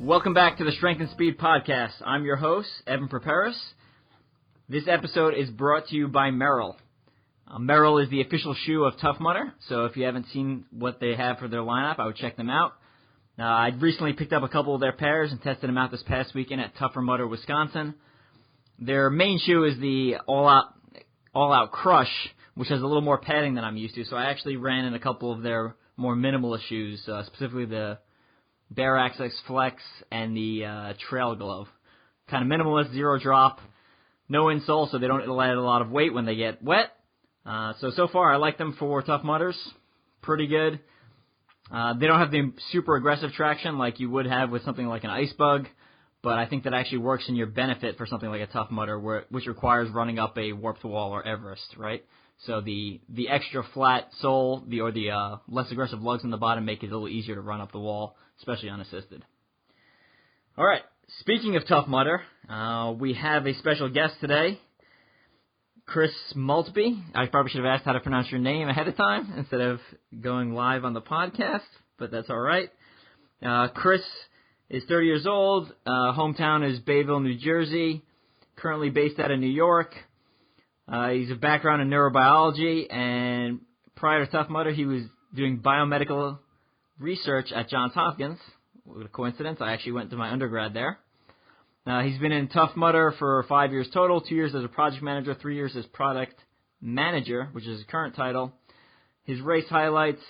Welcome back to the Strength and Speed Podcast. I'm your host, Evan Preparis. This episode is brought to you by Merrell. Merrell is the official shoe of Tough Mudder, so if you haven't seen what they have for their lineup, I would check them out. I recently picked up a couple of their pairs and tested them out this past weekend at Tougher Mudder, Wisconsin. Their main shoe is the all-out Crush, which has a little more padding than I'm used to, so I actually ran in a couple of their more minimalist shoes, specifically the Bare Access Flex and the Trail Glove. Kind of minimalist, zero drop, no insole, so they don't add a lot of weight when they get wet. So far I like them for Tough Mudders. Pretty good. They don't have the super aggressive traction like you would have with something like an Ice Bug, but I think that actually works in your benefit for something like a Tough Mudder, which requires running up a Warped Wall or Everest, right? So the extra flat sole, the less aggressive lugs on the bottom make it a little easier to run up the wall, especially unassisted. All right, speaking of Tough Mudder, we have a special guest today, Chris Maltbie. I probably should have asked how to pronounce your name ahead of time instead of going live on the podcast, but that's all right. Chris is 30 years old. Hometown is Bayville, New Jersey. Currently based out of New York. He's a background in neurobiology, and prior to Tough Mudder, he was doing biomedical research at Johns Hopkins. What a coincidence. I actually went to my undergrad there. He's been in Tough Mudder for 5 years total, 2 years as a project manager, 3 years as product manager, which is his current title. His race highlights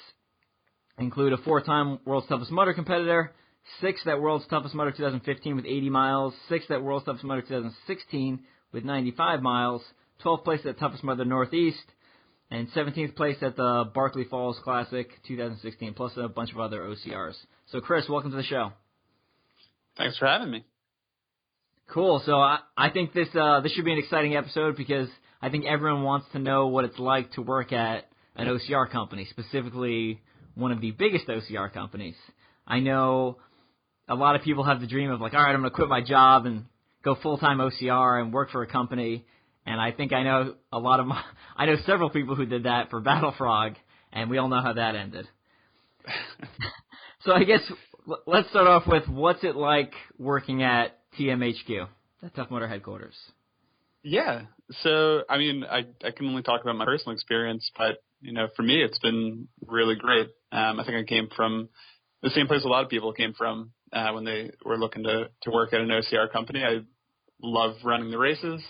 include a 4-time World's Toughest Mudder competitor, 6th at World's Toughest Mudder 2015 with 80 miles, 6th at World's Toughest Mudder 2016 with 95 miles, 12th place at Toughest Mudder Northeast, and 17th place at the Barkley Falls Classic 2016, plus a bunch of other OCRs. So, Chris, welcome to the show. Thanks for having me. Cool. So I think this should be an exciting episode because I think everyone wants to know what it's like to work at an OCR company, specifically one of the biggest OCR companies. I know a lot of people have the dream of like, all right, I'm going to quit my job and go full-time OCR and work for a company. And I think I know I know several people who did that for Battle Frog, and we all know how that ended. So I guess let's start off with what's it like working at TMHQ, at Tough Mudder headquarters? Yeah. So, I mean, I can only talk about my personal experience, but, for me, it's been really great. I think I came from the same place a lot of people came from when they were looking to work at an OCR company. I love running the races.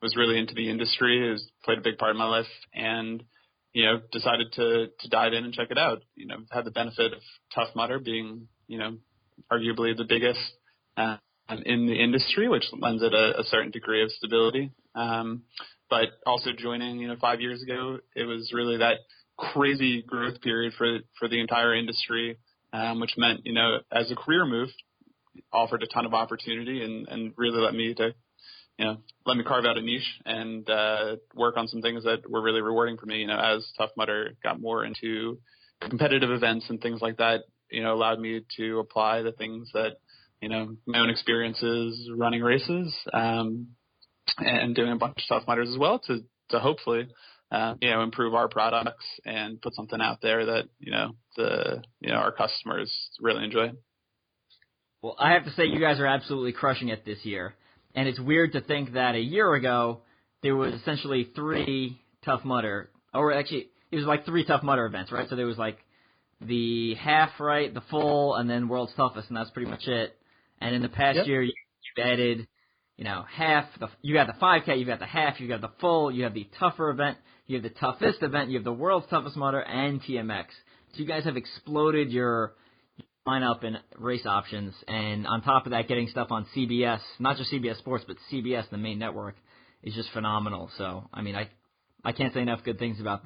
Was really into the industry. It played a big part of my life, and decided to dive in and check it out. Had the benefit of Tough Mudder being arguably the biggest in the industry, which lends it a certain degree of stability. But also joining 5 years ago, it was really that crazy growth period for the entire industry, which meant as a career move, offered a ton of opportunity and really let me carve out a niche and work on some things that were really rewarding for me. As Tough Mudder got more into competitive events and things like that, allowed me to apply the things that, my own experiences running races and doing a bunch of Tough Mudders as well to hopefully, improve our products and put something out there that, our customers really enjoy. Well, I have to say you guys are absolutely crushing it this year. And it's weird to think that a year ago, there was essentially 3 Tough Mudder, or actually, it was like 3 Tough Mudder events, right? So there was like the half, right, the full, and then World's Toughest, and that's pretty much it. And in the past year, you've added, half, you got the 5K, you got the half, you got the full, you have the tougher event, you have the toughest event, you have the World's Toughest Mudder, and TMX. So you guys have exploded your lineup and race options, and on top of that, getting stuff on CBS, not just CBS Sports, but CBS, the main network, is just phenomenal. So, I mean, I can't say enough good things about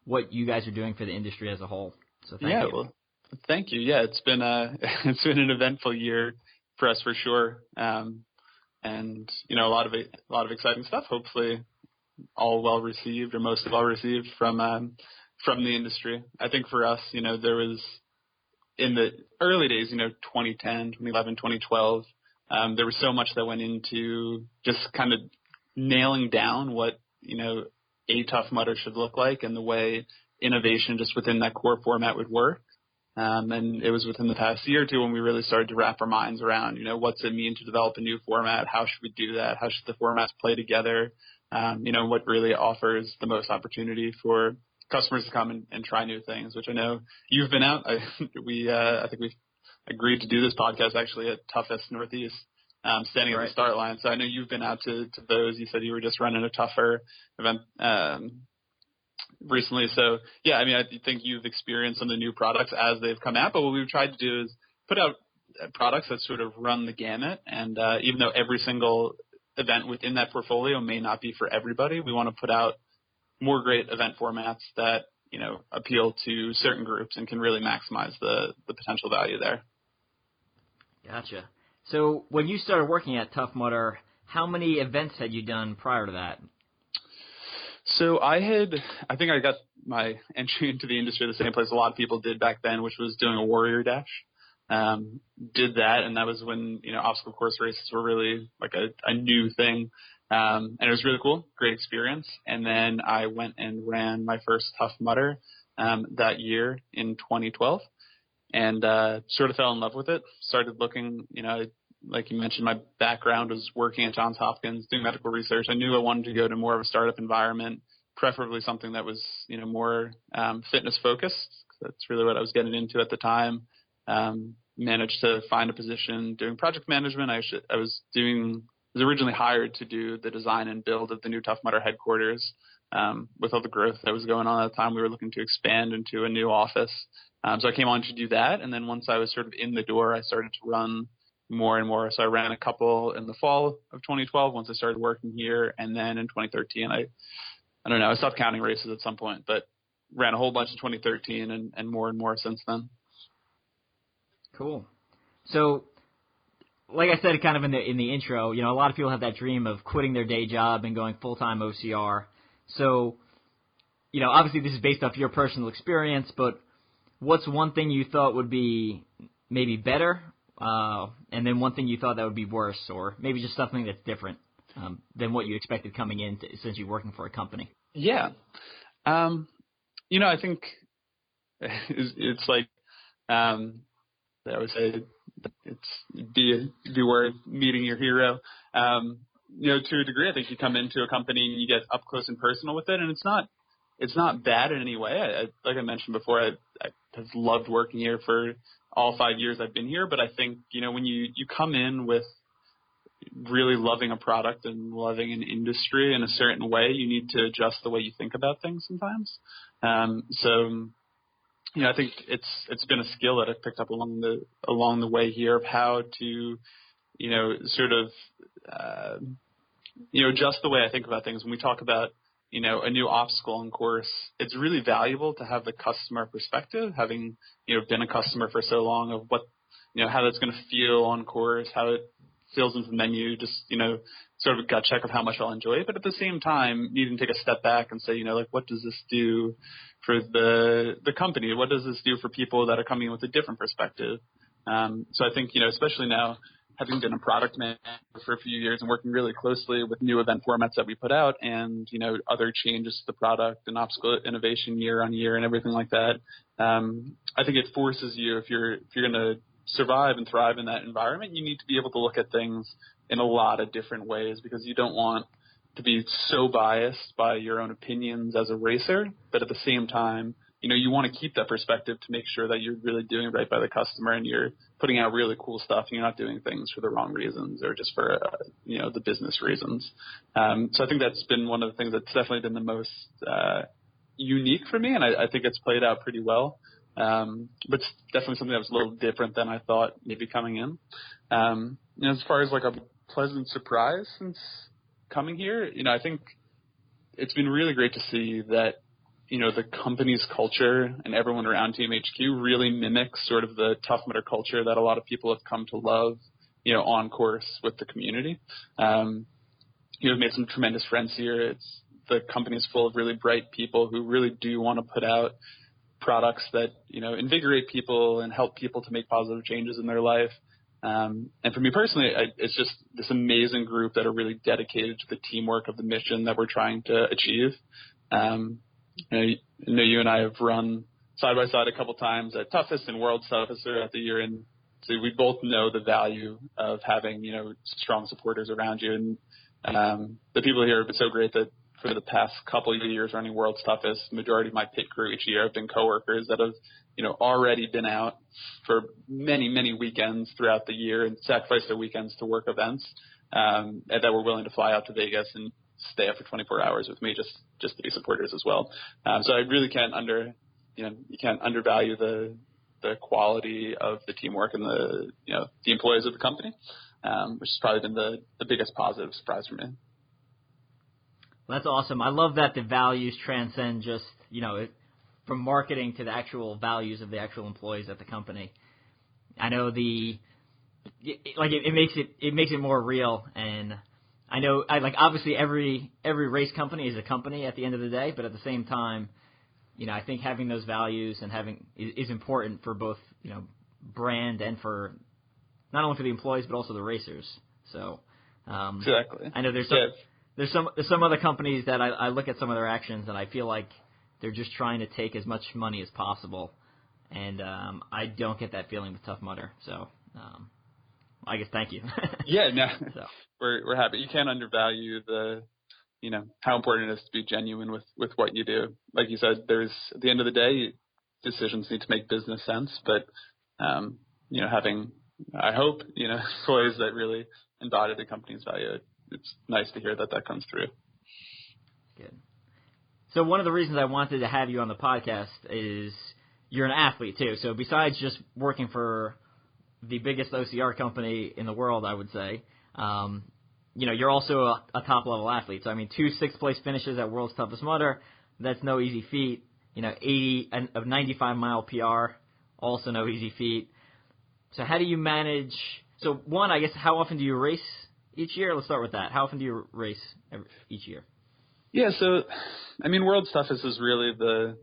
what you guys are doing for the industry as a whole. So thank you. Well, thank you. Yeah, it's been an eventful year for us for sure. And a lot of exciting stuff. Hopefully, all well received or most well received from the industry. I think for us, there was in the early days, 2010, 2011, 2012, there was so much that went into just kind of nailing down what a Tough Mudder should look like and the way innovation just within that core format would work. And it was within the past year or two when we really started to wrap our minds around, what's it mean to develop a new format? How should we do that? How should the formats play together? What really offers the most opportunity for customers to come and try new things, which I know you've been out. I think we've agreed to do this podcast actually at Toughest Northeast, standing at the start line. So I know you've been out to those. You said you were just running a tougher event recently. So yeah, I think you've experienced some of the new products as they've come out, but what we've tried to do is put out products that sort of run the gamut. And even though every single event within that portfolio may not be for everybody, we want to put out more great event formats that, appeal to certain groups and can really maximize the potential value there. Gotcha. So when you started working at Tough Mudder, how many events had you done prior to that? So I think I got my entry into the industry the same place a lot of people did back then, which was doing a Warrior Dash. Did that, and that was when, obstacle course races were really like a new thing. And it was really cool, great experience. And then I went and ran my first Tough Mudder that year in 2012 and sort of fell in love with it. Started looking, like you mentioned, my background was working at Johns Hopkins, doing medical research. I knew I wanted to go to more of a startup environment, preferably something that was, more fitness focused. That's really what I was getting into at the time. Managed to find a position doing project management. I was originally hired to do the design and build of the new Tough Mudder headquarters. With all the growth that was going on at the time, we were looking to expand into a new office. So I came on to do that. And then once I was sort of in the door, I started to run more and more. So I ran a couple in the fall of 2012 once I started working here. And then in 2013, I don't know, I stopped counting races at some point, but ran a whole bunch in 2013 and more since then. Cool. So, like I said, kind of in the intro, a lot of people have that dream of quitting their day job and going full-time OCR. So, obviously this is based off your personal experience, but what's one thing you thought would be maybe better, and then one thing you thought that would be worse, or maybe just something that's different than what you expected coming in since you're working for a company? Yeah. I think it's like, I would say it's be worth meeting your hero. To a degree, I think you come into a company and you get up close and personal with it, and it's not bad in any way. Like I mentioned before, I have loved working here for all 5 years I've been here, but I think, when you come in with really loving a product and loving an industry in a certain way, you need to adjust the way you think about things sometimes. I think it's been a skill that I've picked up along the way here of how to, sort of, adjust the way I think about things. When we talk about, a new obstacle on course, it's really valuable to have the customer perspective, having, been a customer for so long, of what, how that's going to feel on course, how it feels into the menu, just, sort of a gut check of how much I'll enjoy it. But at the same time, needing to take a step back and say, what does this do for the company? What does this do for people that are coming in with a different perspective? So I think, especially now, having been a product manager for a few years and working really closely with new event formats that we put out and, other changes to the product and obstacle innovation year on year and everything like that, I think it forces you, if you're going to survive and thrive in that environment, you need to be able to look at things in a lot of different ways, because you don't want to be so biased by your own opinions as a racer, but at the same time, you want to keep that perspective to make sure that you're really doing right by the customer and you're putting out really cool stuff and you're not doing things for the wrong reasons or just for, the business reasons. So I think that's been one of the things that's definitely been the most unique for me, and I think it's played out pretty well. But it's definitely something that was a little different than I thought maybe coming in. As far as like a pleasant surprise since coming here, I think it's been really great to see that, the company's culture and everyone around Team HQ really mimics sort of the Tough Mudder culture that a lot of people have come to love on course with the community. I've made some tremendous friends here. The company is full of really bright people who really do want to put out products that, invigorate people and help people to make positive changes in their life. And for me personally, it's just this amazing group that are really dedicated to the teamwork of the mission that we're trying to achieve. I know you and I have run side by side a couple times at Toughest and World's Toughest throughout the year, and so we both know the value of having, strong supporters around you. And the people here have been so great that for the past couple of years running World's Toughest, the majority of my pit crew each year have been coworkers that have, already been out for many, many weekends throughout the year and sacrificed their weekends to work events, and that were willing to fly out to Vegas and stay up for 24 hours with me just to be supporters as well. So I really can't you can't undervalue the quality of the teamwork and the employees of the company, which has probably been the biggest positive surprise for me. Well, that's awesome. I love that the values transcend just, from marketing to the actual values of the actual employees at the company. I know it makes it more real, and I know obviously every race company is a company at the end of the day, but at the same time, I think having those values and is important for both, brand and for not only for the employees but also the racers. So exactly. I know there's some other companies that I look at some of their actions and I feel like they're just trying to take as much money as possible, and I don't get that feeling with Tough Mudder. So I guess thank you. Yeah, no, so. We're happy. You can't undervalue how important it is to be genuine with what you do. Like you said, at the end of the day, decisions need to make business sense, but, having, I hope, employees that really embody the company's value, it's nice to hear that comes through. Good. So one of the reasons I wanted to have you on the podcast is you're an athlete too. So besides just working for the biggest OCR company in the world, I would say, you're also a top-level athlete. So, 2 sixth-place finishes at World's Toughest Mudder, that's no easy feat. 80 of 95-mile PR, also no easy feat. So how do you manage – so, one, I guess, how often do you race each year? Let's start with that. How often do you race each year? Yeah, so, World's Toughest is really the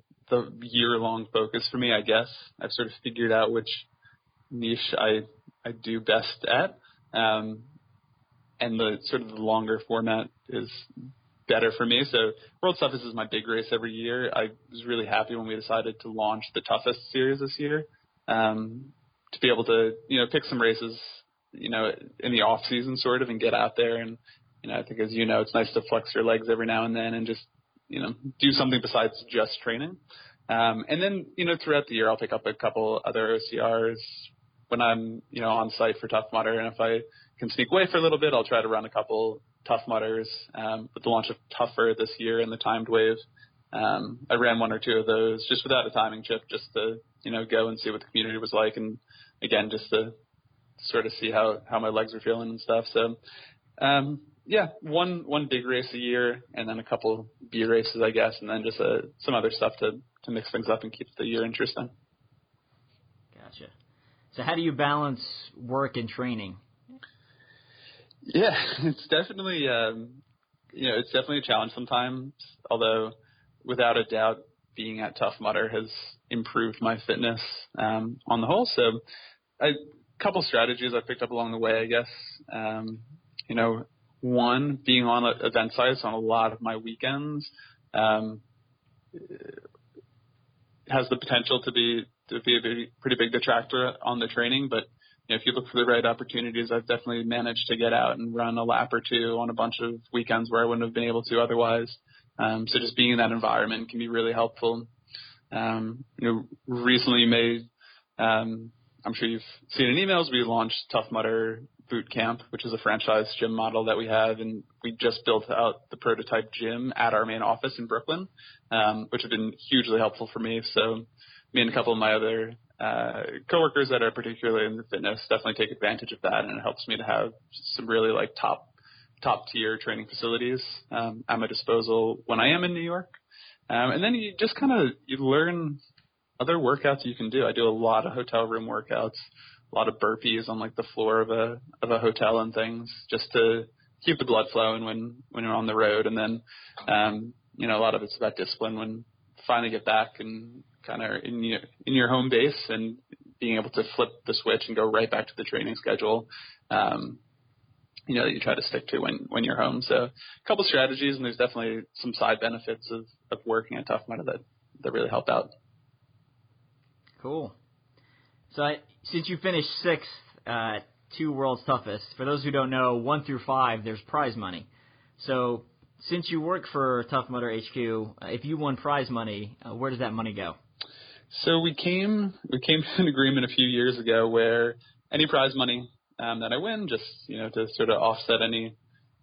year-long focus for me, I guess. I've sort of figured out which niche I do best at. And the sort of the longer format is better for me. So World's Toughest is my big race every year. I was really happy when we decided to launch the Toughest series this year, to be able to, pick some races, in the off season sort of and get out there. And, I think as it's nice to flex your legs every now and then and just, do something besides just training. And then, throughout the year, I'll pick up a couple other OCRs when I'm, on site for Tough Mudder. And if I can sneak away for a little bit, I'll try to run a couple Tough Mudders. With the launch of Tougher this year and the timed wave, I ran 1 or 2 of those just without a timing chip, just to, go and see what the community was like. And again, just to sort of see how my legs are feeling and stuff. So, one big race a year and then a couple B races, I guess, and then just some other stuff to mix things up and keep the year interesting. Gotcha. So how do you balance work and training? Yeah, it's definitely, it's definitely a challenge sometimes, although without a doubt being at Tough Mudder has improved my fitness on the whole. So a couple strategies I picked up along the way, I guess. One, being on event sites on a lot of my weekends has the potential to be a pretty big detractor on the training, but if you look for the right opportunities, I've definitely managed to get out and run a lap or 2 on a bunch of weekends where I wouldn't have been able to otherwise. So just being in that environment can be really helpful. Recently I'm sure you've seen in emails, we launched Tough Mudder Boot Camp, which is a franchise gym model that we have, and we just built out the prototype gym at our main office in Brooklyn, which have been hugely helpful for me. So me and a couple of my other coworkers that are particularly in the fitness definitely take advantage of that, and it helps me to have some really top tier training facilities at my disposal when I am in New York. And then you just you learn other workouts you can do. I do a lot of hotel room workouts a lot of burpees on like the floor of a hotel and things, just to keep the blood flowing when you're on the road. And then, a lot of it's about discipline when you finally get back and kind of in your home base and being able to flip the switch and go right back to the training schedule, that you try to stick to when you're home. So a couple strategies, and there's definitely some side benefits of working at Tough Mudder that really help out. Cool. So since you finished sixth at 2 World's Toughest, for those who don't know, 1 through 5, there's prize money. So since you work for Tough Mudder HQ, if you won prize money, where does that money go? So we came to an agreement a few years ago where any prize money that I win, just to sort of offset any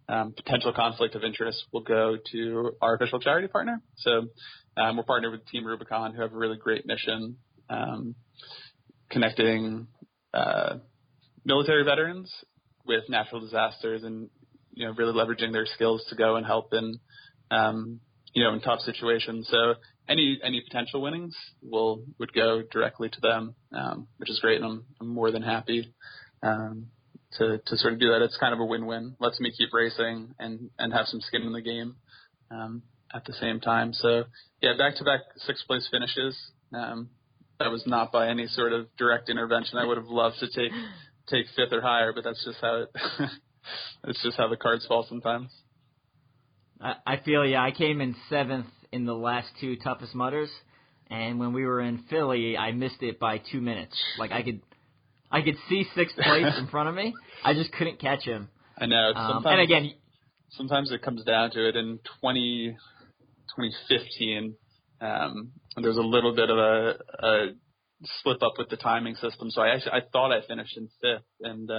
potential conflict of interest, will go to our official charity partner. So we're partnered with Team Rubicon, who have a really great mission connecting military veterans with natural disasters, and really leveraging their skills to go and help in tough situations. So any potential winnings would go directly to them, which is great, and I'm more than happy to sort of do that. It's kind of a win-win. Lets me keep racing and have some skin in the game at the same time. So yeah, back-to-back 6th place finishes. That was not by any sort of direct intervention. I would have loved to take 5th or higher, but that's just how it's just how the cards fall sometimes. I feel I came in 7th in the last 2 toughest mudders, and when we were in Philly, I missed it by 2 minutes. Like I could see 6th place in front of me. I just couldn't catch him. I know. And again, sometimes it comes down to it. In 2015, there was a little bit of a slip up with the timing system. So I thought I finished in 5th, and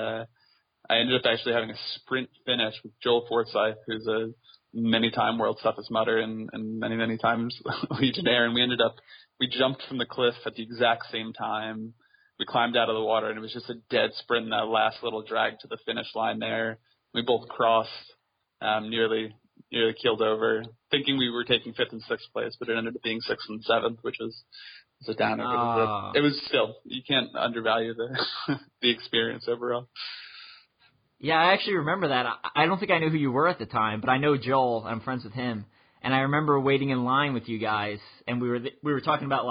I ended up actually having a sprint finish with Joel Forsyth, who's a many-time world's toughest mudder and many times Legionnaire. And we jumped from the cliff at the exact same time. We climbed out of the water, and it was just a dead sprint in that last little drag to the finish line there. We both crossed, nearly keeled over, thinking we were taking 5th and 6th place, but it ended up being 6th and 7th, which was a downer. It was still, you can't undervalue the experience overall. Yeah, I actually remember that. I don't think I knew who you were at the time, but I know Joel. I'm friends with him, and I remember waiting in line with you guys, and we were talking about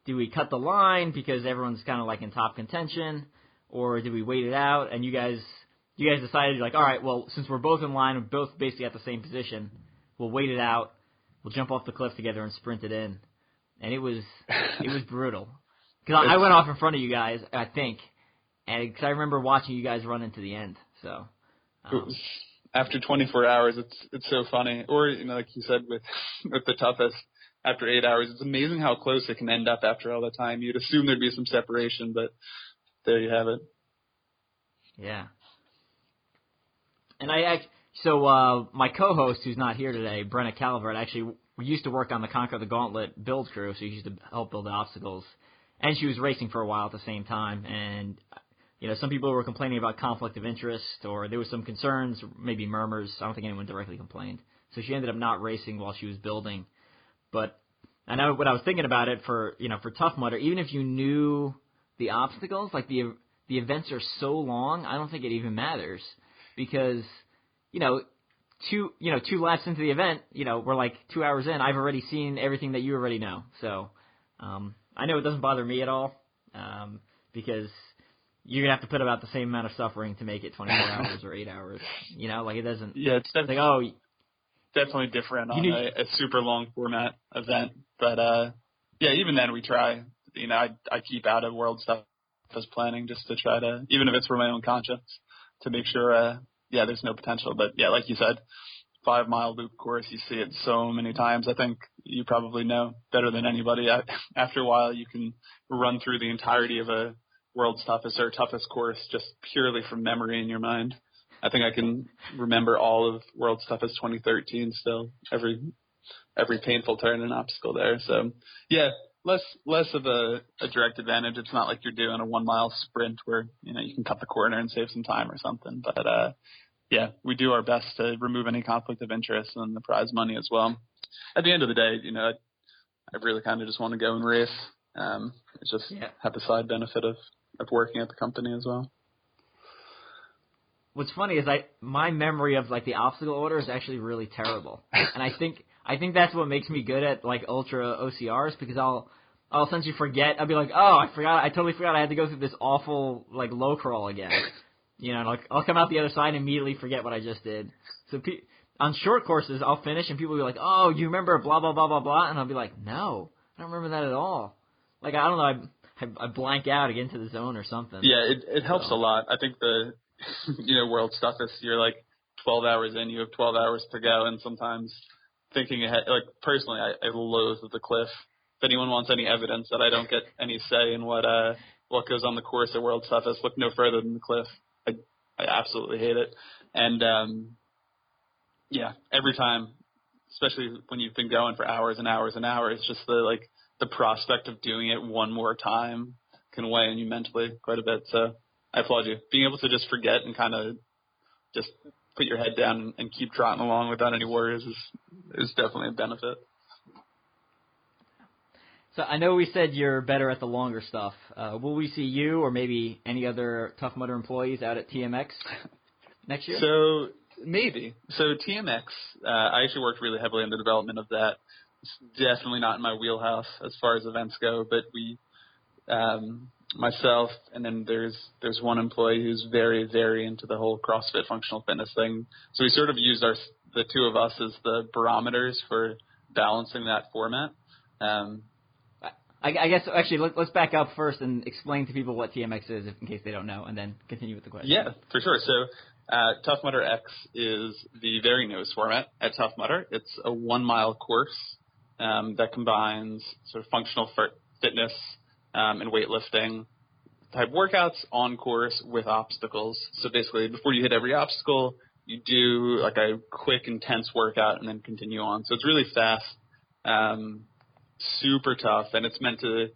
do we cut the line because everyone's kind of like in top contention, or do we wait it out? And you guys decided all right, well, since we're both in line, we're both basically at the same position, we'll wait it out. We'll jump off the cliff together and sprint it in, and it was brutal because I went off in front of you guys, I think. And because I remember watching you guys run into the end, so after 24 hours, it's so funny. Or like you said with the toughest, after 8 hours, it's amazing how close it can end up after all the time. You'd assume there'd be some separation, but there you have it. Yeah. And my co-host who's not here today, Brenna Calvert, actually we used to work on the Conquer the Gauntlet build crew, so she used to help build the obstacles, and she was racing for a while at the same time, and. Some people were complaining about conflict of interest, or there was some concerns, maybe murmurs. I don't think anyone directly complained. So she ended up not racing while she was building. But I know what I was thinking about it for Tough Mudder, even if you knew the obstacles, like the events are so long, I don't think it even matters because, two laps into the event, we're like 2 hours in. I've already seen everything that you already know. So I know it doesn't bother me at all because you're going to have to put about the same amount of suffering to make it 24 hours or 8 hours. It doesn't... Yeah, it's definitely, definitely different on a super long format event. But, even then we try. I keep out of world stuff as planning just to try to, even if it's for my own conscience, to make sure, there's no potential. But, like you said, 5-mile loop course, you see it so many times. I think you probably know better than anybody. After a while, you can run through the entirety of a world's toughest or toughest course just purely from memory in your mind. I think I can remember all of World's Toughest 2013 still, every painful turn and obstacle there. So less of a direct advantage. It's not like you're doing a 1-mile sprint where you can cut the corner and save some time or something. But we do our best to remove any conflict of interest and the prize money as well. At the end of the day, I really kind of just want to go and race. It's just have the side benefit of of working at the company as well. What's funny is my memory of like the obstacle order is actually really terrible, and I think that's what makes me good at like ultra OCRs, because I'll essentially forget. I'll be like, oh, I totally forgot I had to go through this awful like low crawl again. You know, like I'll come out the other side and immediately forget what I just did. So on short courses, I'll finish and people will be like, oh, you remember blah blah blah blah blah, and I'll be like, no, I don't remember that at all. Like I don't know, I blank out, I get into the zone or something. Yeah, it helps a lot. I think the world's toughest, you're like 12 hours in, you have 12 hours to go, and sometimes thinking ahead, like personally, I loathe the cliff. If anyone wants any evidence that I don't get any say in what goes on the course at World's Toughest, look no further than the cliff. I absolutely hate it. And yeah, every time, especially when you've been going for hours and hours and hours, just the prospect of doing it one more time can weigh on you mentally quite a bit. So I applaud you. Being able to just forget and kind of just put your head down and keep trotting along without any worries is definitely a benefit. So I know we said you're better at the longer stuff. Will we see you or maybe any other Tough Mudder employees out at TMX next year? So maybe. So TMX, I actually worked really heavily on the development of that. It's definitely not in my wheelhouse as far as events go, but we, myself, and then there's one employee who's very, very into the whole CrossFit functional fitness thing. So we sort of used the two of us as the barometers for balancing that format. I guess actually let's back up first and explain to people what TMX is, in case they don't know, and then continue with the question. Yeah, for sure. So Tough Mudder X is the very newest format at Tough Mudder. It's a 1 mile course that combines sort of functional fitness and weightlifting type workouts on course with obstacles. So basically, before you hit every obstacle, you do like a quick, intense workout and then continue on. So it's really fast. Super tough, and it's meant to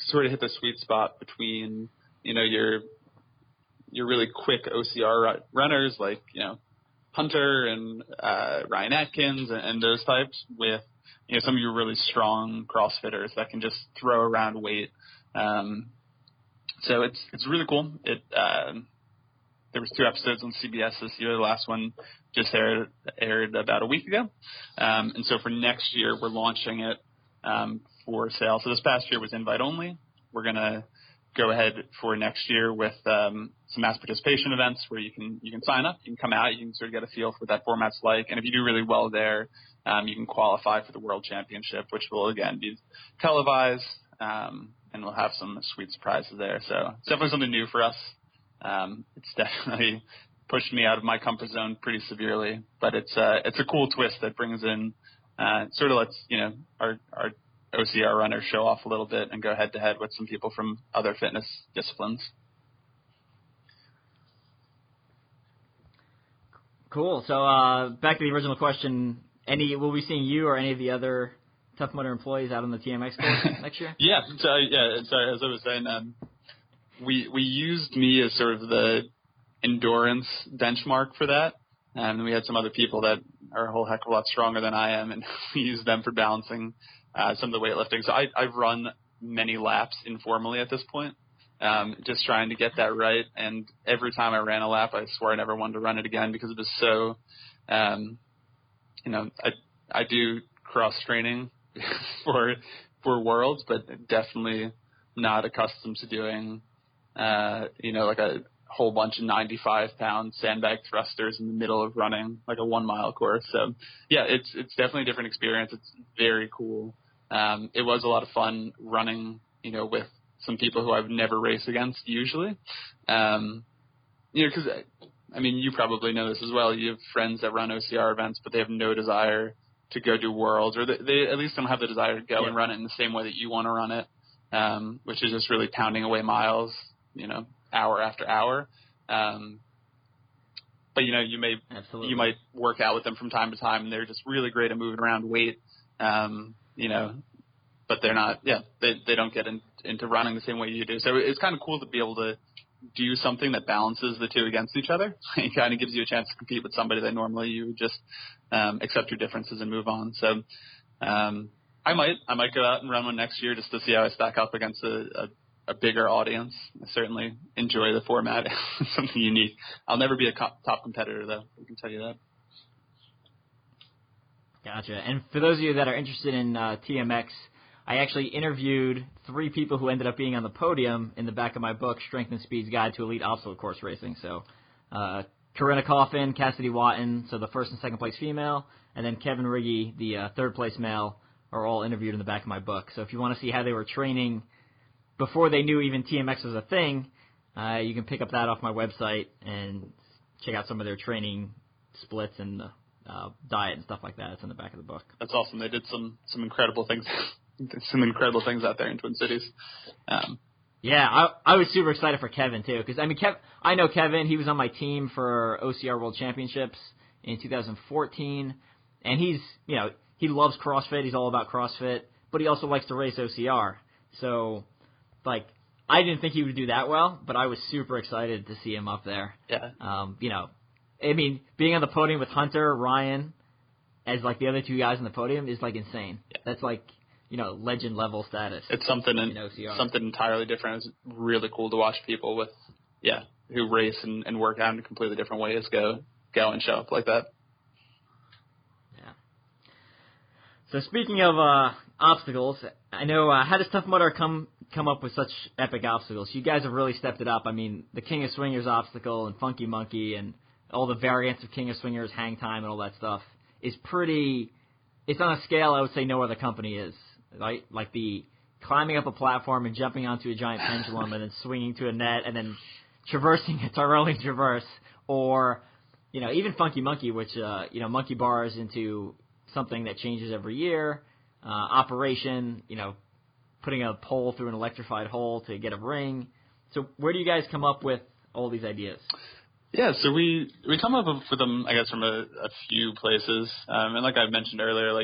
sort of hit the sweet spot between, your really quick OCR runners like, Hunter and Ryan Atkins and those types with, some of your really strong CrossFitters that can just throw around weight. So it's really cool. There was 2 episodes on CBS this year. The last one just aired about a week ago. And so for next year, we're launching it for sale. So this past year was invite only. We're going to go ahead for next year with some mass participation events where you can sign up, you can come out, you can sort of get a feel for what that format's like. And if you do really well there, you can qualify for the World Championship, which will, again, be televised, and we'll have some sweet surprises there. So it's definitely something new for us. It's definitely pushed me out of my comfort zone pretty severely, but it's a cool twist that brings in sort of lets, our OCR runners show off a little bit and go head to head with some people from other fitness disciplines. Cool. So back to the original question, will we be seeing you or any of the other Tough Mudder employees out on the TMX course next year? Yeah. So as I was saying, we used me as sort of the endurance benchmark for that. And we had some other people that are a whole heck of a lot stronger than I am, and we used them for balancing some of the weightlifting. So I've run many laps informally at this point, just trying to get that right. And every time I ran a lap, I swore I never wanted to run it again because it was so, I do cross training for Worlds, but definitely not accustomed to doing, like a whole bunch of 95-pound sandbag thrusters in the middle of running like a 1 mile course. So yeah, it's definitely a different experience. It's very cool. It was a lot of fun running, with some people who I've never raced against usually. Because you probably know this as well. You have friends that run OCR events, but they have no desire to go do Worlds, or they at least don't have the desire to go and run it in the same way that you want to run it, which is just really pounding away miles, hour after hour. But you might work out with them from time to time, and they're just really great at moving around weight, but they're not, they don't get into running the same way you do. So it's kind of cool to be able to do something that balances the two against each other. It kind of gives you a chance to compete with somebody that normally you would just accept your differences and move on. So I might go out and run one next year just to see how I stack up against a a bigger audience. I certainly enjoy the format. It's something unique. I'll never be a top competitor, though. I can tell you that. Gotcha. And for those of you that are interested in TMX, I actually interviewed 3 people who ended up being on the podium in the back of my book, Strength and Speed's Guide to Elite Obstacle Course Racing. So Corinna Coffin, Cassidy Watton, so the first and second place female, and then Kevin Riggy, the third place male, are all interviewed in the back of my book. So if you want to see how they were training before they knew even TMX was a thing, you can pick up that off my website and check out some of their training splits and diet and stuff like that. It's in the back of the book. That's awesome. They did some incredible things. Some incredible things out there in Twin Cities. Yeah, I was super excited for Kevin too, because I know Kevin. He was on my team for OCR World Championships in 2014, and he loves CrossFit. He's all about CrossFit, but he also likes to race OCR. So, I didn't think he would do that well, but I was super excited to see him up there. Yeah. Being on the podium with Hunter, Ryan, as the other 2 guys on the podium is insane. Yeah. That's legend level status. It's something entirely different. It's really cool to watch people who race and work out in completely different ways go and show up like that. Yeah. So speaking of obstacles, I know how does Tough Mudder come up with such epic obstacles? You guys have really stepped it up. I mean, the King of Swingers obstacle and Funky Monkey and all the variants of King of Swingers, Hang Time, and all that stuff is pretty. It's on a scale I would say no other company is. Right? Like the climbing up a platform and jumping onto a giant pendulum and then swinging to a net and then traversing a Tyrolean traverse, or even Funky Monkey, which monkey bars into something that changes every year. Operation, putting a pole through an electrified hole to get a ring. So where do you guys come up with all these ideas? Yeah, so we come up with them, I guess, from a few places. And like I mentioned earlier,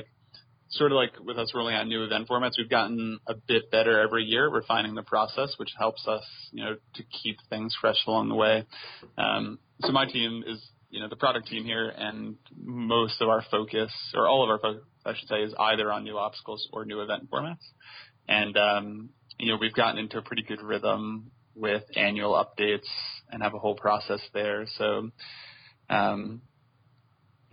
sort of with us rolling out new event formats, we've gotten a bit better every year refining the process, which helps us, to keep things fresh along the way. So my team is, the product team here, and most of our focus, or all of our focus, I should say, is either on new obstacles or new event formats. And, we've gotten into a pretty good rhythm with annual updates and have a whole process there. So,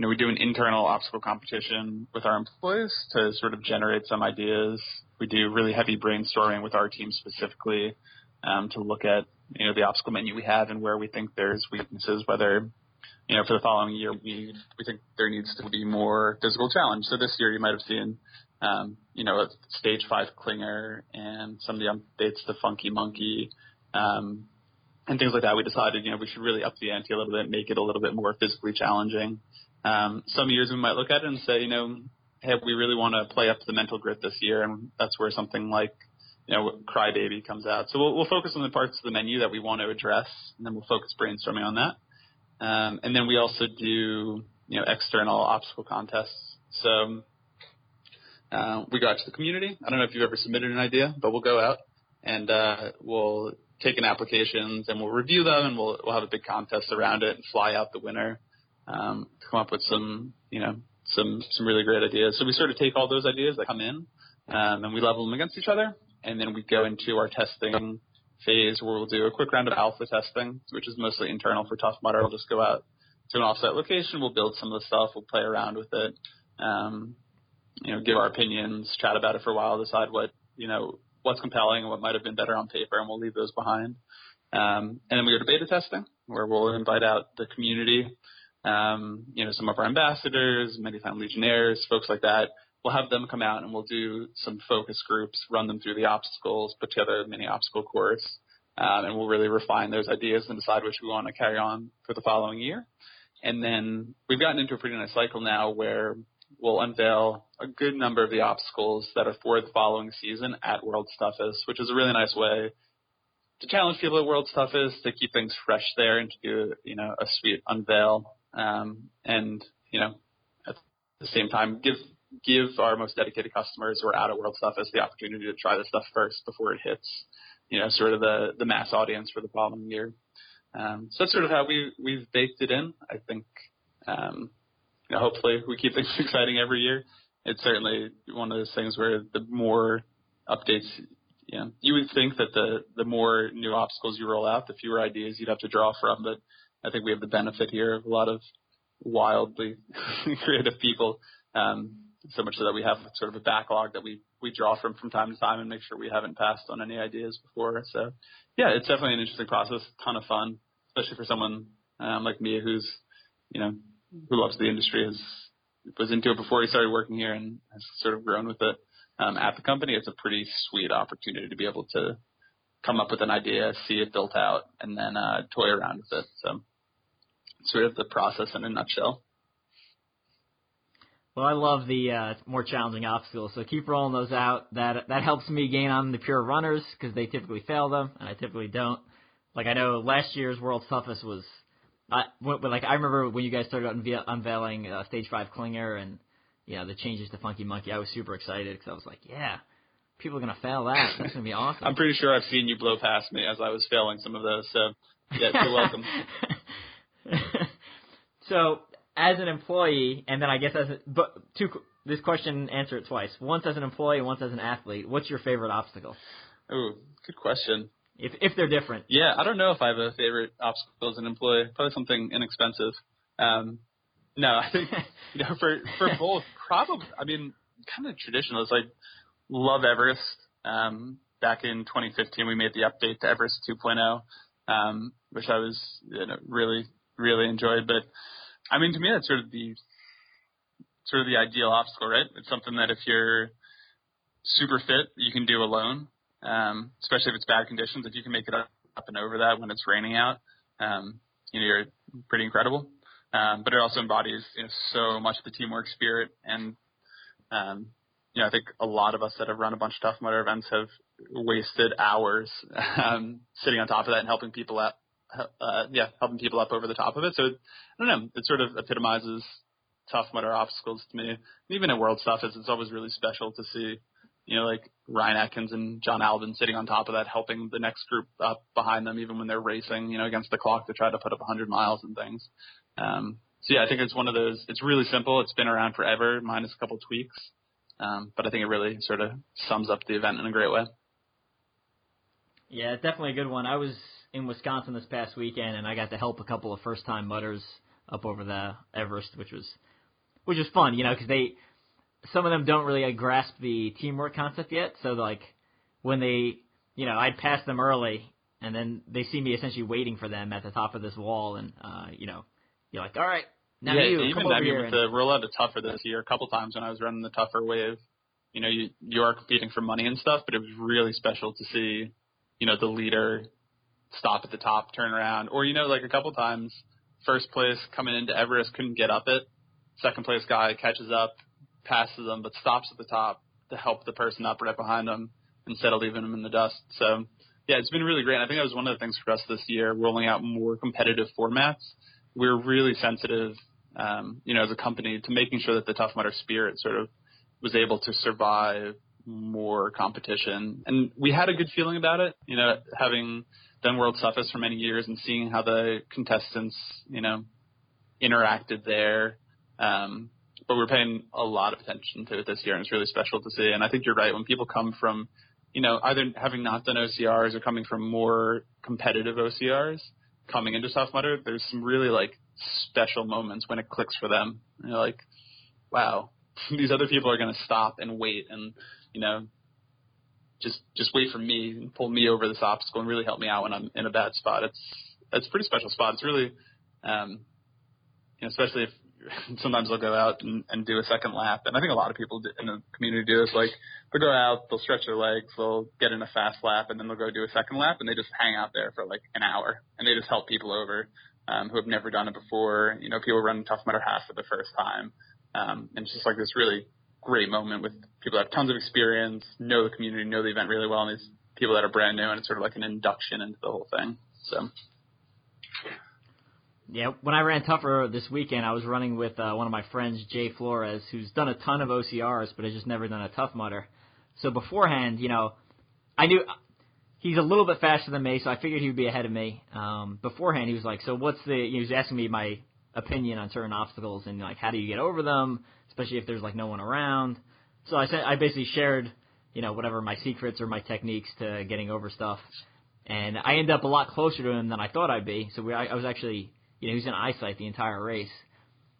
we do an internal obstacle competition with our employees to sort of generate some ideas. We do really heavy brainstorming with our team specifically to look at, the obstacle menu we have and where we think there's weaknesses, whether, for the following year, we think there needs to be more physical challenge. So this year you might have seen, a stage 5 clinger and some of the updates to Funky Monkey and things like that. We decided, we should really up the ante a little bit, make it a little bit more physically challenging. Some years we might look at it and say, hey, we really want to play up to the mental grit this year, and that's where something like, Crybaby comes out. So we'll focus on the parts of the menu that we want to address, and then we'll focus brainstorming on that. And then we also do, external obstacle contests. So we go out to the community. I don't know if you've ever submitted an idea, but we'll go out and we'll take in applications and we'll review them, and we'll have a big contest around it and fly out the winner. To come up with some really great ideas. So we sort of take all those ideas that come in, and we level them against each other, and then we go into our testing phase where we'll do a quick round of alpha testing, which is mostly internal for Tough Mudder. We'll just go out to an offsite location, we'll build some of the stuff, we'll play around with it, give our opinions, chat about it for a while, decide what's compelling and what might have been better on paper, and we'll leave those behind. And then we go to beta testing, where we'll invite out the community, some of our ambassadors, many-time legionnaires, folks like that. We'll have them come out and we'll do some focus groups, run them through the obstacles, put together a mini obstacle course, and we'll really refine those ideas and decide which we want to carry on for the following year. And then we've gotten into a pretty nice cycle now where we'll unveil a good number of the obstacles that are for the following season at World's Toughest, which is a really nice way to challenge people at World's Toughest, to keep things fresh there and to do, a sweet unveil. And at the same time, give our most dedicated customers who are out at World's Toughest the opportunity to try this stuff first before it hits, sort of the mass audience for the following year. So that's sort of how we've baked it in. I think, hopefully we keep things exciting every year. It's certainly one of those things where the more updates, Yeah, you would think that the more new obstacles you roll out, the fewer ideas you'd have to draw from. But I think we have the benefit here of a lot of wildly creative people, so much so that we have sort of a backlog that we draw from time to time and make sure we haven't passed on any ideas before. So, yeah, it's definitely an interesting process, ton of fun, especially for someone like me who's, who loves the industry, was into it before he started working here and has sort of grown with it. At the company, it's a pretty sweet opportunity to be able to come up with an idea, see it built out, and then toy around with it. So sort of the process in a nutshell. Well, I love the more challenging obstacles, so keep rolling those out. That helps me gain on the pure runners because they typically fail them, and I typically don't. Like, I know last year's World's Toughest was I remember when you guys started unveiling Stage 5 Klinger and the changes to Funky Monkey. I was super excited because I was like, yeah, people are going to fail that. That's going to be awesome. I'm pretty sure I've seen you blow past me as I was failing some of those, so yeah, you're welcome. So, as an employee, and then I guess this question, answer it twice. Once as an employee and once as an athlete, what's your favorite obstacle? Ooh, good question. If they're different. Yeah, I don't know if I have a favorite obstacle as an employee. Probably something inexpensive. No, I think, for both, probably, kind of traditional. It's like, love Everest. Back in 2015, we made the update to Everest 2.0, which I was really, really enjoyed. But, to me, that's sort of the ideal obstacle, right? It's something that if you're super fit, you can do alone, especially if it's bad conditions. If you can make it up and over that when it's raining out, you're pretty incredible. But it also embodies, so much of the teamwork spirit. And, I think a lot of us that have run a bunch of Tough Mudder events have wasted hours, sitting on top of that and helping people up, over the top of it. So, I don't know, it sort of epitomizes Tough Mudder obstacles to me. And even at World Toughest, it's always really special to see, like Ryan Atkins and John Albin sitting on top of that, helping the next group up behind them, even when they're racing, against the clock to try to put up 100 miles and things. So yeah, I think it's one of those, it's really simple. It's been around forever, minus a couple tweaks. But I think it really sort of sums up the event in a great way. Yeah, it's definitely a good one. I was in Wisconsin this past weekend and I got to help a couple of first time mudders up over the Everest, which was fun, because some of them don't really grasp the teamwork concept yet. So like when they, I'd pass them early and then they see me essentially waiting for them at the top of this wall and, you're like, all right, now even come over here. With the rollout of Tougher this year, a couple times when I was running the Tougher wave, you are competing for money and stuff, but it was really special to see, the leader stop at the top, turn around, or, like a couple times, first place coming into Everest couldn't get up it. Second place guy catches up, passes them, but stops at the top to help the person up right behind them instead of leaving them in the dust. So, yeah, it's been really great. I think that was one of the things for us this year, rolling out more competitive formats. We're really sensitive, as a company to making sure that the Tough Mudder spirit sort of was able to survive more competition. And we had a good feeling about it, having done World Toughest for many years and seeing how the contestants, interacted there. But we're paying a lot of attention to it this year, and it's really special to see. And I think you're right. When people come from, either having not done OCRs or coming from more competitive OCRs, coming into Tough Mudder, there's some really special moments when it clicks for them. And you're like, wow, these other people are going to stop and wait and, just wait for me and pull me over this obstacle and really help me out when I'm in a bad spot. It's a pretty special spot. It's really, especially if sometimes they'll go out and do a second lap. And I think a lot of people in the community do this. Like, they'll go out, they'll stretch their legs, they'll get in a fast lap, and then they'll go do a second lap, and they just hang out there for an hour. And they just help people over who have never done it before. People run Tough Mudder half for the first time. And it's just this really great moment with people that have tons of experience, know the community, know the event really well, and these people that are brand new, and it's sort of like an induction into the whole thing. So. Yeah, when I ran Tougher this weekend, I was running with one of my friends, Jay Flores, who's done a ton of OCRs, but has just never done a Tough Mudder. So beforehand, I knew he's a little bit faster than me, so I figured he would be ahead of me. Beforehand, he was like, so he was asking me my opinion on certain obstacles and how do you get over them, especially if there's no one around. So I basically shared whatever my secrets or my techniques to getting over stuff. And I ended up a lot closer to him than I thought I'd be. So I was actually, he was in eyesight the entire race.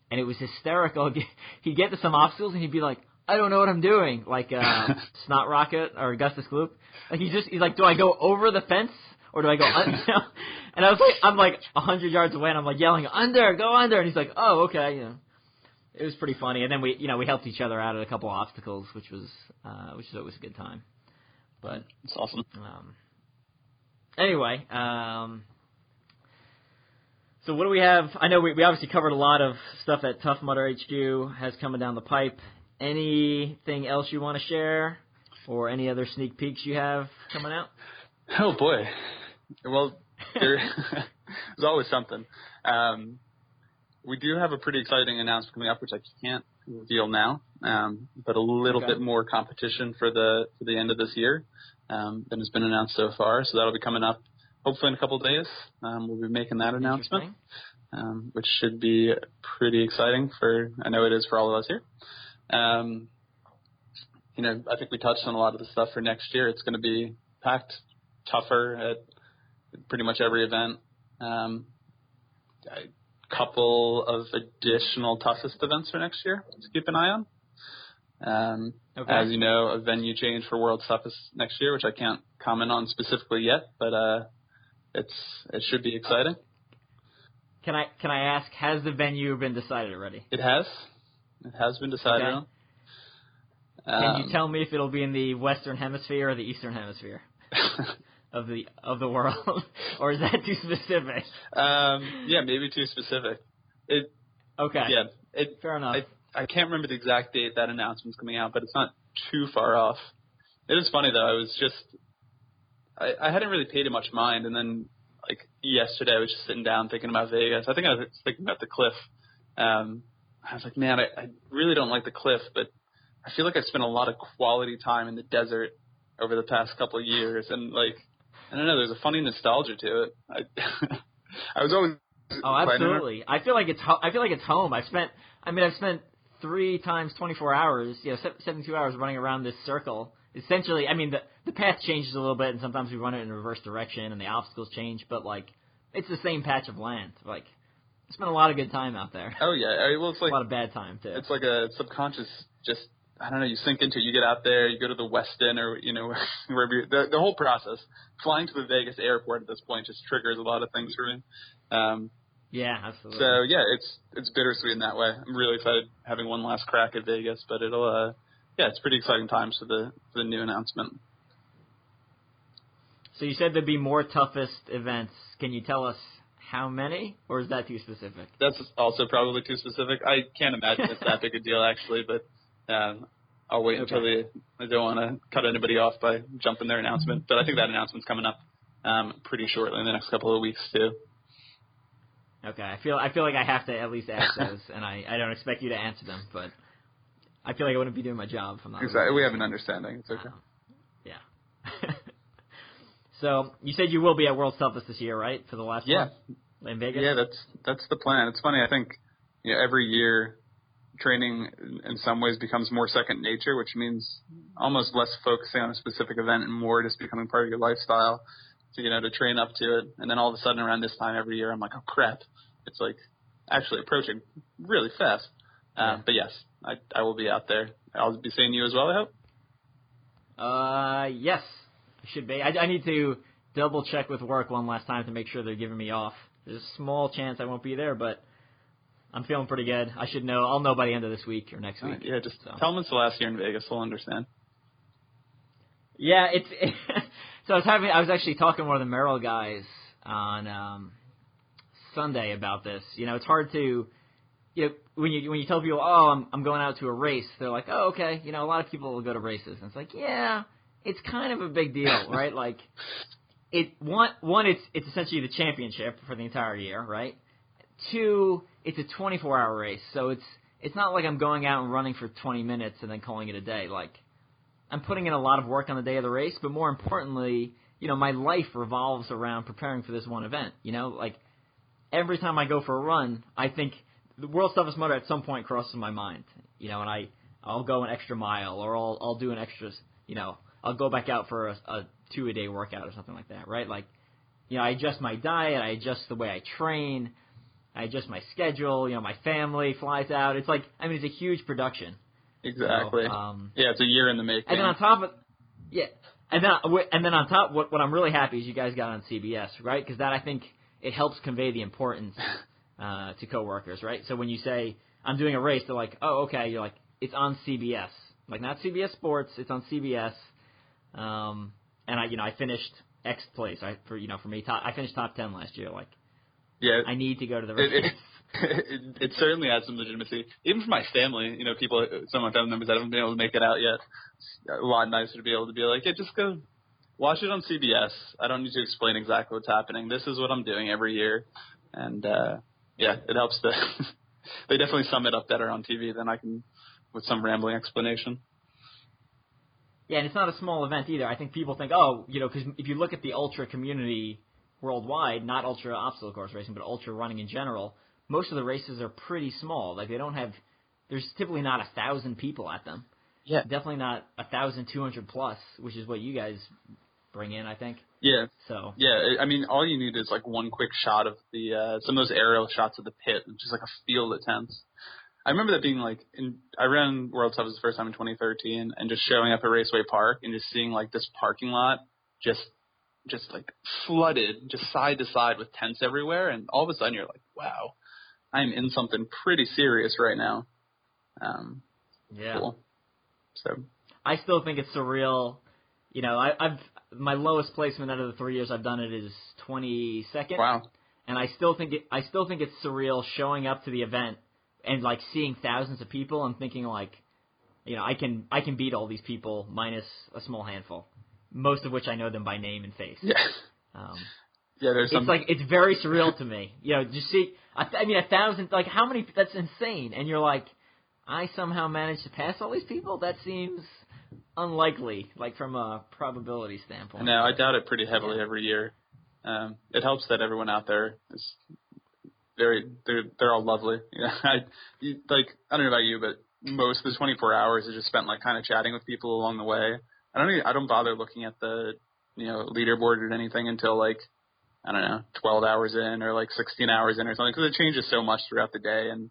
And it was hysterical. He'd get to some obstacles and he'd be like, I don't know what I'm doing. Like Snot Rocket or Augustus Gloop. Like he's like, do I go over the fence or do I go under? And I'm like 100 yards away and I'm like yelling, under, go under. And he's like, oh, okay. It was pretty funny. And then we helped each other out at a couple of obstacles, which was always a good time. But it's awesome. Anyway, so what do we have? I know we obviously covered a lot of stuff that Tough Mudder HQ has coming down the pipe. Anything else you want to share, or any other sneak peeks you have coming out? Oh boy, well, there's always something. We do have a pretty exciting announcement coming up, which I can't reveal now, but a little bit more competition for the end of this year than has been announced so far. So that'll be coming up hopefully in a couple of days. We'll be making that announcement, which should be pretty exciting I know it is for all of us here. I think we touched on a lot of the stuff for next year. It's going to be packed tougher at pretty much every event. A couple of additional toughest events for next year to keep an eye on. As you know, a venue change for World's Toughest next year, which I can't comment on specifically yet, but it should be exciting. Can I ask, has the venue been decided already? It has. It has been decided on. Can you tell me if it'll be in the Western Hemisphere or the Eastern Hemisphere of the world, or is that too specific? Yeah, maybe too specific. Yeah. Fair enough. I can't remember the exact date that announcement's coming out, but it's not too far off. It is funny though. I hadn't really paid it much mind, and then like yesterday I was just sitting down thinking about Vegas. I think I was thinking about the Cliff. I was like, man, I really don't like the Cliff, but I feel like I spent a lot of quality time in the desert over the past couple of years, and like, I don't know, there's a funny nostalgia to it. I was always. Oh, absolutely. I feel like it's home. I've spent 3 times 24 hours, 72 hours running around this circle. Essentially, the path changes a little bit, and sometimes we run it in a reverse direction, and the obstacles change, but like, it's the same patch of land. Like, I spent a lot of good time out there. Oh yeah, well, it's like a lot of bad time too. It's like a subconscious, just I don't know. You sink into it. You get out there. You go to the Westin, or wherever. The whole process, flying to the Vegas airport at this point, just triggers a lot of things for me. Yeah, absolutely. So yeah, it's bittersweet in that way. I'm really excited having one last crack at Vegas, but it'll it's pretty exciting times for the new announcement. So you said there'd be more toughest events. Can you tell us how many, or is that too specific? That's also probably too specific. I can't imagine it's that big a deal actually, but I'll wait until I don't want to cut anybody off by jumping their announcement. But I think that announcement's coming up pretty shortly in the next couple of weeks too. Okay, I feel like I have to at least ask those, and I don't expect you to answer them, but I feel like I wouldn't be doing my job if I'm not. Exactly, we have an understanding. It's okay. Yeah. So you said you will be at World's Toughest this year, right? For the last one in Vegas. Yeah, that's the plan. It's funny. I think every year training in some ways becomes more second nature, which means almost less focusing on a specific event and more just becoming part of your lifestyle. So, to train up to it. And then all of a sudden around this time every year, I'm like, oh, crap. It's like actually approaching really fast. But yes, I will be out there. I'll be seeing you as well, I hope. Yes, I should be. I need to double check with work one last time to make sure they're giving me off. There's a small chance I won't be there, but I'm feeling pretty good. I should know. I'll know by the end of this week or next week. Yeah, just tell them it's the last year in Vegas. We'll understand. Yeah, so I was actually talking to one of the Merrell guys on Sunday about this. It's hard to, when you tell people, oh, I'm going out to a race, they're like, oh, okay. A lot of people will go to races, and it's like, yeah, it's kind of a big deal, right? Like, it's essentially the championship for the entire year, right? 2, it's a 24-hour race, so it's not like I'm going out and running for 20 minutes and then calling it a day. Like, I'm putting in a lot of work on the day of the race, but more importantly, my life revolves around preparing for this one event. Like, every time I go for a run, I think the World's Toughest Mudder at some point crosses my mind. And I'll go an extra mile, or I'll do an extra, I'll go back out for a 2-a-day workout or something like that, right? Like, I adjust my diet, I adjust the way I train, I adjust my schedule, my family flies out. It's like, it's a huge production. Exactly. So, it's a year in the making. And then on top of, and then on top, what I'm really happy is you guys got on CBS, right? Because that, I think, it helps convey the importance to coworkers, right? So when you say, I'm doing a race, they're like, oh, okay. You're like, it's on CBS. Like, not CBS Sports, it's on CBS. And I finished X place. For me, I finished top 10 last year. Like, yeah, I need to go to the race. It certainly adds some legitimacy, even for my family. People, some of my family members that haven't been able to make it out yet. It's a lot nicer to be able to be like, just go watch it on CBS. I don't need to explain exactly what's happening. This is what I'm doing every year, and it helps. They definitely sum it up better on TV than I can with some rambling explanation. Yeah, and it's not a small event either. I think people think, because if you look at the ultra community worldwide, not ultra obstacle course racing, but ultra running in general, most of the races are pretty small. Like, there's typically not 1,000 people at them. Yeah. Definitely not 1,200 plus, which is what you guys bring in, I think. Yeah. So. Yeah, all you need is like one quick shot of the some of those aerial shots of the pit, which is like a field of tents. I remember that being like, I ran World Toughest the first time in 2013, and just showing up at Raceway Park and just seeing like this parking lot just like flooded, just side to side with tents everywhere, and all of a sudden you're like, wow, I'm in something pretty serious right now. Yeah. Cool. So I still think it's surreal. I've my lowest placement out of the 3 years I've done it is 22nd. Wow. And I still think it's surreal showing up to the event and like seeing thousands of people and thinking like, I can beat all these people minus a small handful, most of which I know them by name and face. Yeah. It's like, it's very surreal to me. Just see, 1,000, like how many? That's insane. And you're like, I somehow managed to pass all these people. That seems unlikely, like from a probability standpoint. No, I doubt it pretty heavily every year. It helps that everyone out there is they're all lovely. I don't know about you, but most of the 24 hours is just spent like kind of chatting with people along the way. I don't bother looking at the leaderboard or anything until like, I don't know, 12 hours in or like 16 hours in or something, because it changes so much throughout the day and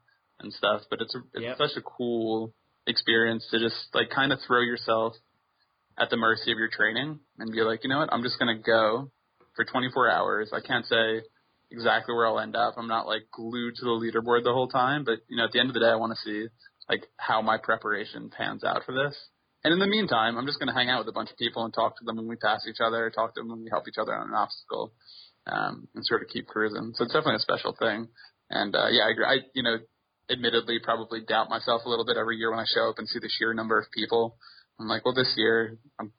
stuff. But it's such a cool experience to just like kind of throw yourself at the mercy of your training and be like, you know what, I'm just going to go for 24 hours. I can't say exactly where I'll end up. I'm not like glued to the leaderboard the whole time, but at the end of the day, I want to see like how my preparation pans out for this. And in the meantime, I'm just going to hang out with a bunch of people and talk to them when we pass each other, talk to them when we help each other on an obstacle, and sort of keep cruising. So it's definitely a special thing. And I agree. I admittedly probably doubt myself a little bit every year when I show up and see the sheer number of people. I'm like, well, this year I'm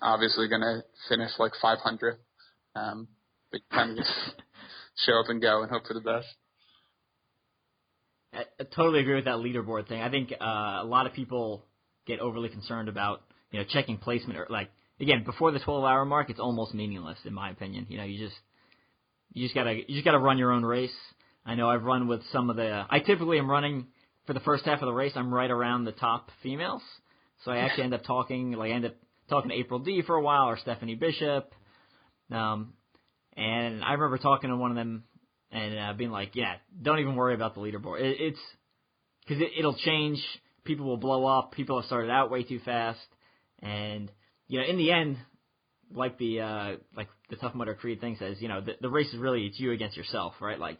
obviously going to finish like 500. But you kind of just show up and go and hope for the best. I totally agree with that leaderboard thing. I think a lot of people get overly concerned about checking placement, or like, again, before the 12-hour mark, it's almost meaningless in my opinion. You just gotta run your own race. I know I've run with some of I typically am running for the first half of the race. I'm right around the top females, so I actually end up talking to April D for a while, or Stephanie Bishop, and I remember talking to one of them and being like, yeah, don't even worry about the leaderboard. It's because it'll change. People will blow up. People have started out way too fast, and in the end, like the Tough Mudder Creed thing says, the race is really, it's you against yourself, right? Like,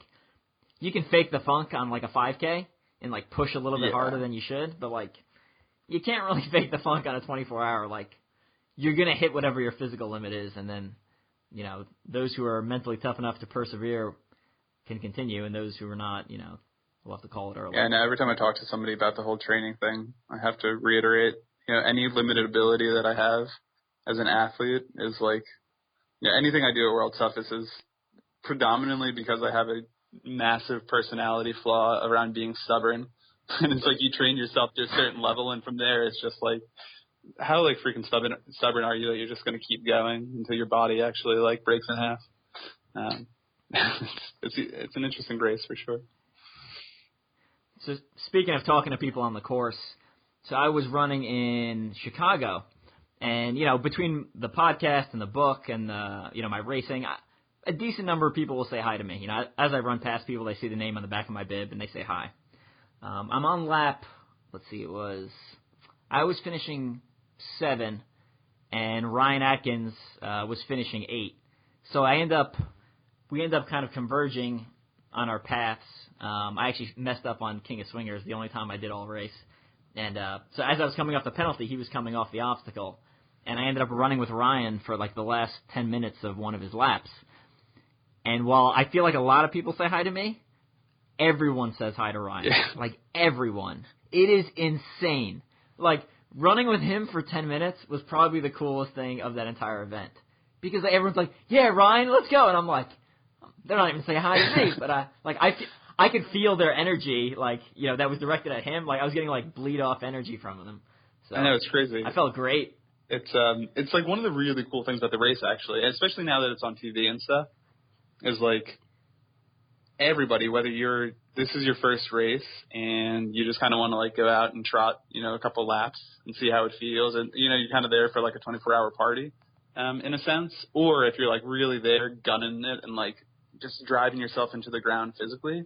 you can fake the funk on like a 5K and like push a little bit harder than you should, but like, you can't really fake the funk on a 24-hour. Like, you're gonna hit whatever your physical limit is, and then those who are mentally tough enough to persevere can continue, and those who are not, we'll have to call it early. Yeah, no, every time I talk to somebody about the whole training thing, I have to reiterate, any limited ability that I have as an athlete is like, anything I do at World Toughest is predominantly because I have a massive personality flaw around being stubborn. And it's like you train yourself to a certain level, and from there it's just like, how like freaking stubborn are you that you're just going to keep going until your body actually like breaks in half? It's an interesting race for sure. So speaking of talking to people on the course, so I was running in Chicago, And, between the podcast and the book and, my racing, a decent number of people will say hi to me. As I run past people, they see the name on the back of my bib and they say hi. I'm on lap, I was finishing 7 and Ryan Atkins was finishing 8. So we end up kind of converging on our paths. I actually messed up on King of Swingers, the only time I did all race. And so as I was coming off the penalty, he was coming off the obstacle. And I ended up running with Ryan for like the last 10 minutes of one of his laps. And while I feel like a lot of people say hi to me, everyone says hi to Ryan. Yeah. Like, everyone. It is insane. Like, running with him for 10 minutes was probably the coolest thing of that entire event. Because everyone's like, yeah, Ryan, let's go. And I'm like, they're not even saying hi to me. But I could feel their energy, that was directed at him. Like, I was getting, bleed-off energy from them. So I know, it's crazy. I felt great. It's like one of the really cool things about the race, actually, especially now that it's on TV and stuff, is like everybody, whether this is your first race and you just kind of want to go out and trot, a couple laps and see how it feels, and you're kind of there for a 24-hour party, in a sense, or if you're really there gunning it and just driving yourself into the ground physically,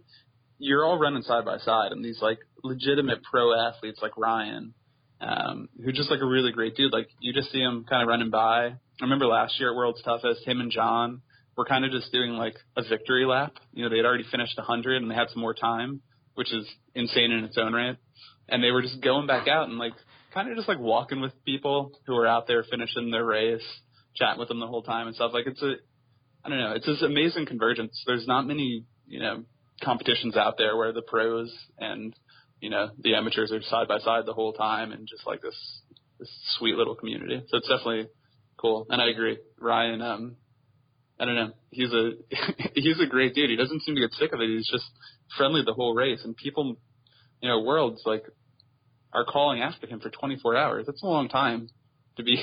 you're all running side by side, and these legitimate pro athletes like Ryan, who just a really great dude. You just see him kind of running by. I remember last year at World's Toughest, him and John were kind of just doing a victory lap. They had already finished 100 and they had some more time, which is insane in its own right. And they were just going back out and kind of just walking with people who were out there finishing their race, chatting with them the whole time and stuff. I don't know, it's this amazing convergence. There's not many, competitions out there where the pros and, the amateurs are side by side the whole time and just this sweet little community. So it's definitely cool. And I agree. Ryan, I don't know. He's a great dude. He doesn't seem to get sick of it. He's just friendly the whole race. And people, worlds are calling after him for 24 hours. That's a long time to be,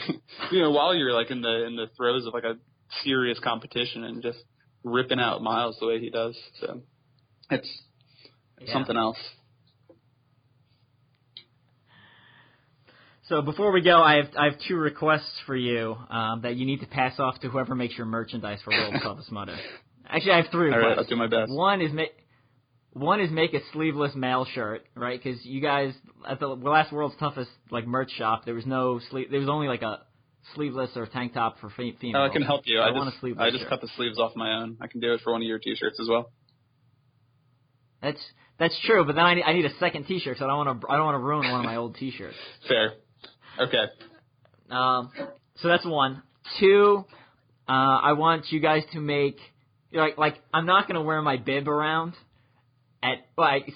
while you're in the throes of a serious competition and just ripping out miles the way he does. So it's something else. So before we go, I have 2 requests for you that you need to pass off to whoever makes your merchandise for World's Toughest Mudder. Actually, I have 3 requests. All right, I'll do my best. One is make a sleeveless male shirt, right? Because you guys at the last World's Toughest merch shop, there was no sleeve. There was only a sleeveless or tank top for females. Oh, I can help you. I want a sleeveless I just shirt. cut the sleeves off my own. I can do it for one of your T-shirts as well. That's true, but then I need a second T-shirt, so I don't want to ruin one of my old T-shirts. Fair. Okay. So that's 1. 2, I want you guys to make I'm not going to wear my bib around.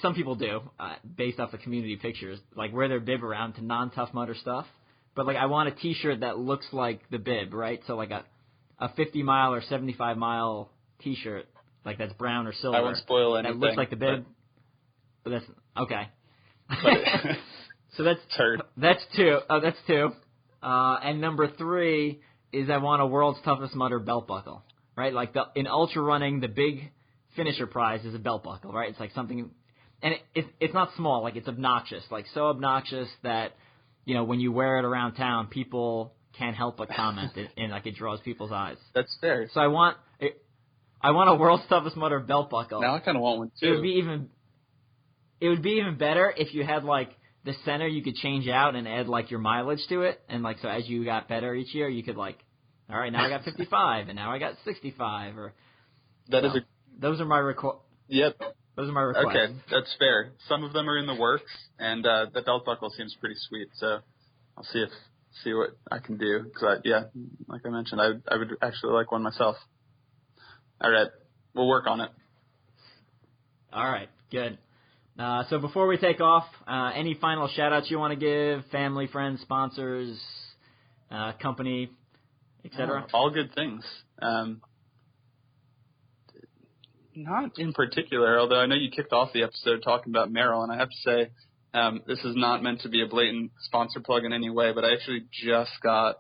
Some people do, based off the community pictures, wear their bib around to non-Tough Mudder stuff. But I want a T-shirt that looks like the bib, right? So a 50-mile or 75-mile T-shirt, that's brown or silver. I won't spoil anything. That looks like the bib. But that's okay. So that's Turd. That's 2. Oh, that's 2. And number 3 is I want a World's Toughest Mudder belt buckle, right? In ultra running, the big finisher prize is a belt buckle, right? It's something, and it's not small, it's obnoxious, so obnoxious that when you wear it around town, people can't help but comment, and it draws people's eyes. That's fair. So I want a World's Toughest Mudder belt buckle. Now I kind of want one too. It would be even better if you had the center you could change out and add your mileage to it, and so as you got better each year, you could all right, now I got 55 and now I got 65 or. Those are my Yep. Those are my requests. Okay, that's fair. Some of them are in the works, and the belt buckle seems pretty sweet. So I'll see what I can do. Because like I mentioned, I would actually like one myself. All right, we'll work on it. All right, good. So before we take off, any final shout-outs you want to give? Family, friends, sponsors, company, etc.? All good things. Not in particular, although I know you kicked off the episode talking about Merrell, and I have to say this is not meant to be a blatant sponsor plug in any way, but I actually just got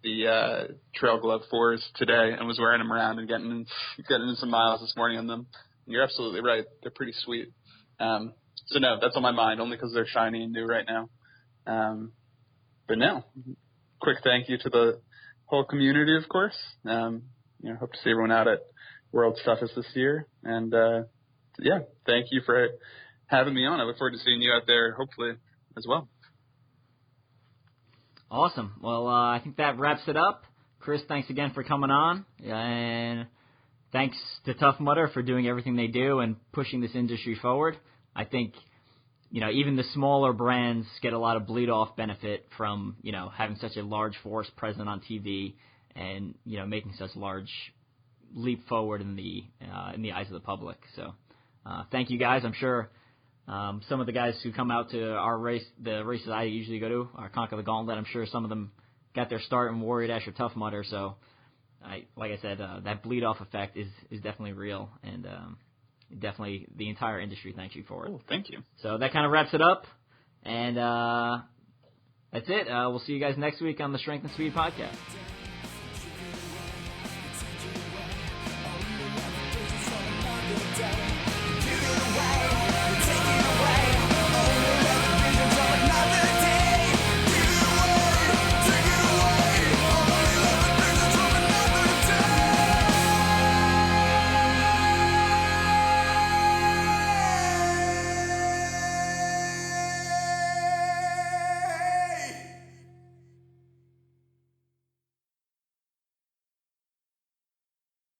the Trail Glove 4s today and was wearing them around and getting in some miles this morning on them. And you're absolutely right. They're pretty sweet. So no, that's on my mind only because they're shiny and new right now. But no, quick thank you to the whole community, of course. Hope to see everyone out at World's Toughest this year. And, thank you for having me on. I look forward to seeing you out there, hopefully, as well. Awesome. Well, I think that wraps it up. Chris, thanks again for coming on. And thanks to Tough Mudder for doing everything they do and pushing this industry forward. I think, even the smaller brands get a lot of bleed-off benefit from, having such a large force present on TV and, making such large leap forward in the eyes of the public. So thank you guys. I'm sure some of the guys who come out to our race, the races I usually go to, our Conquer the Gauntlet, I'm sure some of them got their start in Warrior Dash or Tough Mudder. So like I said, that bleed-off effect is definitely real, and definitely the entire industry thanks you for it. Oh, thank you. So that kind of wraps it up, and that's it. We'll see you guys next week on the Strength and Speed Podcast.